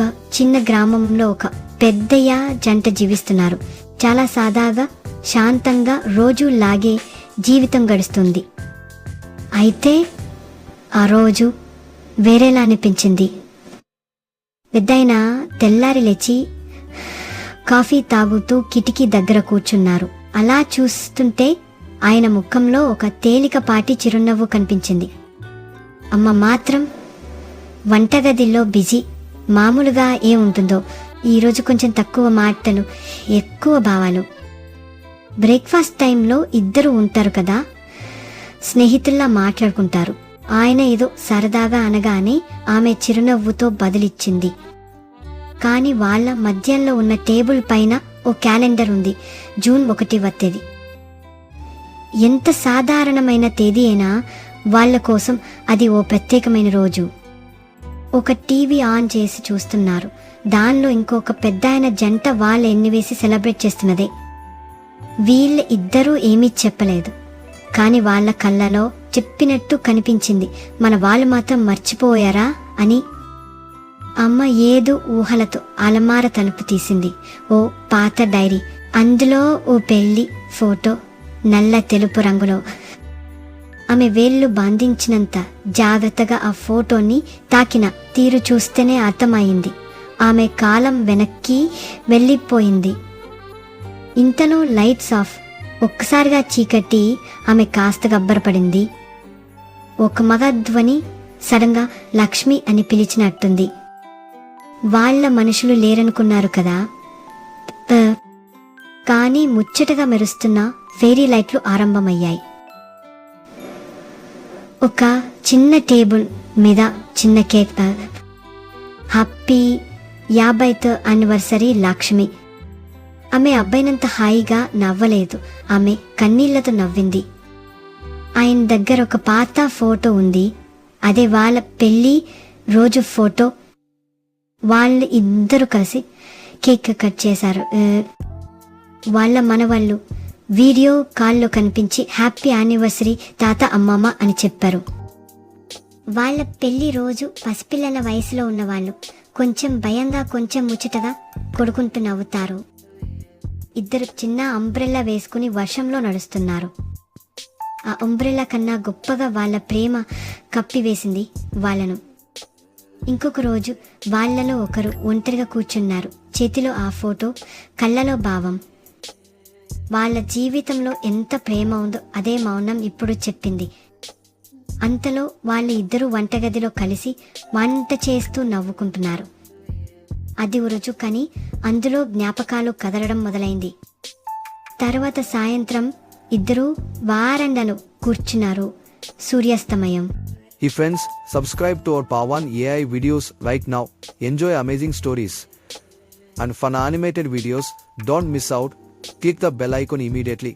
ఒక చిన్న గ్రామంలో ఒక పెద్దయ్య జంట జీవిస్తున్నారు. చాలా సాదాగా శాంతంగా రోజులాగే జీవితం గడుస్తుంది. అయితే ఆ రోజు వేరేలా అనిపించింది. పెద్దాయన తెల్లారి లేచి కాఫీ తాగుతూ కిటికీ దగ్గర కూర్చున్నారు. అలా చూస్తుంటే ఆయన ముఖంలో ఒక తేలికపాటి చిరునవ్వు కనిపించింది. అమ్మ మాత్రం వంటగదిలో బిజీ. మామూలుగా ఏముంటుందో ఈరోజు కొంచెం తక్కువ మాటలు, ఎక్కువ భావాలు. బ్రేక్ఫాస్ట్ టైంలో ఇద్దరు ఉంటారు కదా, స్నేహితుల్లా మాట్లాడుకుంటారు. ఆయన ఏదో సరదాగా అనగానే ఆమె చిరునవ్వుతో బదిలిచ్చింది. కానీ వాళ్ళ మధ్యలో ఉన్న టేబుల్ పైన ఓ క్యాలెండర్ ఉంది. జూన్ 1 తేదీ. ఎంత సాధారణమైన తేదీ అయినా వాళ్ళ కోసం అది ఓ ప్రత్యేకమైన రోజు. ఒక టీవీ ఆన్ చేసి చూస్తున్నారు. దానిలో ఇంకొక పెద్దాయన జంట వాళ్ళ ఎన్నివేసి సెలబ్రేట్ చేస్తున్నదే. వీళ్ళ ఇద్దరూ ఏమీ చెప్పలేదు, కానీ వాళ్ళ కళ్ళలో చెప్పినట్టు కనిపించింది, మన వాళ్ళు మాత్రం మర్చిపోయారా అని. అమ్మ ఏదో ఊహలతో అలమార తలుపు తీసింది. ఓ పాత డైరీ, అందులో ఓ పెళ్లి ఫోటో నల్ల తెలుపు రంగులో. ఆమె వేళ్ళు బంధించినంత జాగ్రత్తగా ఆ ఫోటోని తాకిన తీరు చూస్తేనే అర్థమైంది, ఆమె కాలం వెనక్కి వెళ్ళిపోయింది. ఇంతలో లైట్స్ ఆఫ్. ఒక్కసారిగా చీకటి. ఆమె కాస్త గబ్బరపడింది. ఒక మగ ధ్వని సడన్గా లక్ష్మి అని పిలిచినట్టుంది. వాళ్ళ మనుషులు లేరనుకున్నారు కదా. కానీ ముచ్చటగా మెరుస్తున్న ఫెయిరీ లైట్లు ఆరంభమయ్యాయి. ఒక చిన్న టేబుల్ మీద చిన్న cake. Happy 50th anniversary Lakshmi. ఆమె అబ్బాయినంత హాయిగా నవ్వలేదు, ఆమె కన్నీళ్లతో నవ్వింది. ఆయన దగ్గర ఒక పాత ఫోటో ఉంది, అదే వాళ్ళ పెళ్లి రోజు ఫోటో. వాళ్ళు ఇద్దరు కలిసి కేక్ కట్ చేశారు. వాళ్ళ మనవాళ్ళు వీడియో కాల్లో కనిపించి హ్యాపీ యానివర్సరీ తాత అమ్మమ్మ అని చెప్పారు. వాళ్ళ పెళ్లి రోజు పసిపిల్లల వయసులో ఉన్నవాళ్ళు కొంచెం భయంగా కొంచెం ముచ్చటగా కొడుకుంటూ నవ్వుతారు. ఇద్దరు చిన్న అంబ్రెల్లా వేసుకుని వర్షంలో నడుస్తున్నారు. ఆ అంబ్రెల్లా కన్నా గొప్పగా వాళ్ళ ప్రేమ కప్పివేసింది వాళ్ళను. ఇంకొక రోజు వాళ్ళలో ఒకరు ఒంటరిగా కూర్చున్నారు. చేతిలో ఆ ఫోటో, కళ్ళలో భావం. వాళ్ళ జీవితంలో ఎంత ప్రేమ ఉందో అదే మౌనం ఇప్పుడు చెప్పింది. అంతలో వాళ్ళు ఇద్దరు వంటగదిలో కలిసి వంట చేస్తూ నవ్వుకుంటున్నారు. అది రోజు, కానీ అందులో జ్ఞాపకాలు కదలడం మొదలైంది. తర్వాత సాయంత్రం ఇద్దరు వారండలో కూర్చున్నారు. సూర్యాస్తమయం. Hey friends, subscribe to our Pawan AI videos right now. Enjoy amazing stories and fun animated videos. Don't miss out. Click the bell icon immediately.